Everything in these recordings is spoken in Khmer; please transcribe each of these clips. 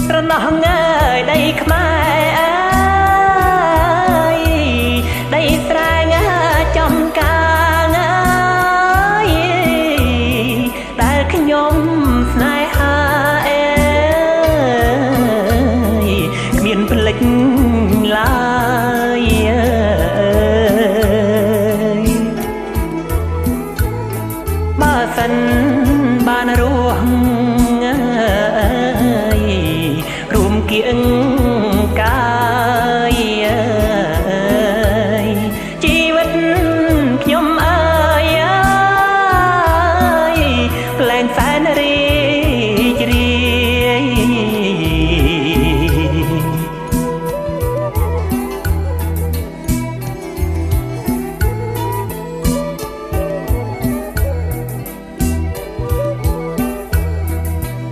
ប្រណោះងើយដីខ្មែរអើយដីស្រែងចំការអើយដែលខ្ញុំស្នេហាអើយគ្មានភ្លេចឡើយបើសិនបានរស់រួមគៀងកាយជីវិតខ្ញុំអើយផ្លែងសែនរីករាយ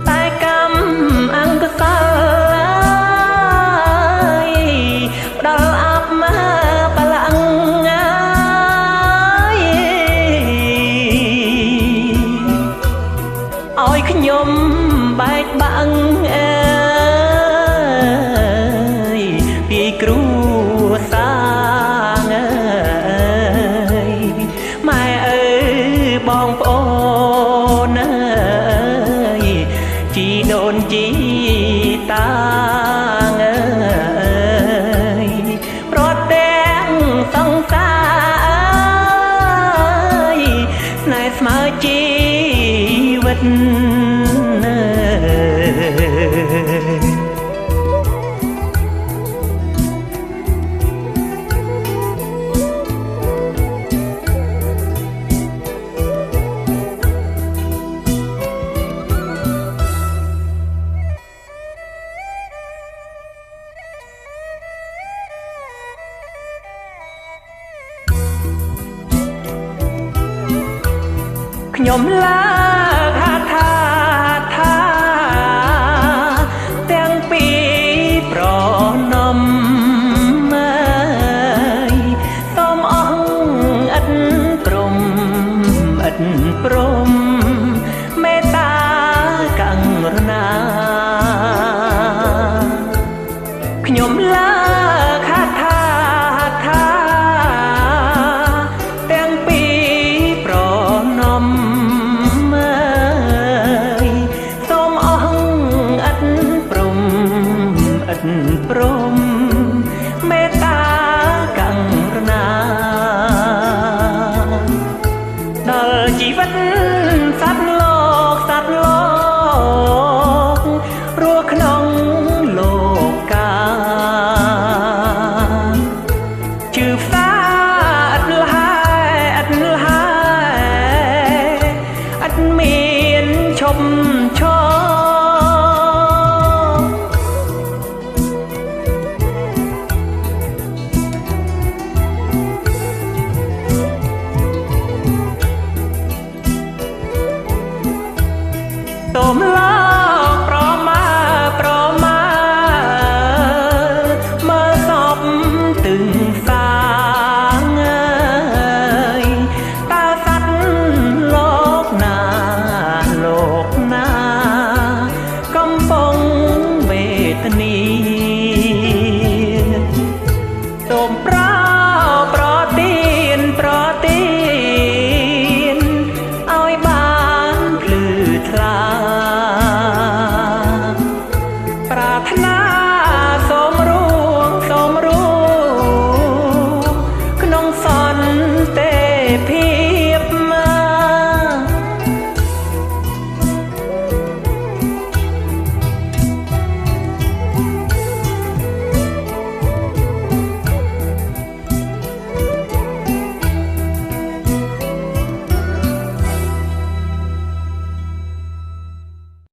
តែកម្មអង្គសលដល់អាប់មកបលាំងឲ្យខ្ញុំបែកបាក់អើយពីគ្រួសារអើយម៉ែអើយបងប្អូនអើយជីដូនជីតាអើយប្រទាំងសង្សារអើយស្នេហ៍ស្មើជីវិតខ្ញុំលើកហាត់ថាទាំងពីរប្រណមអើយសូមអស់ឥតព្រម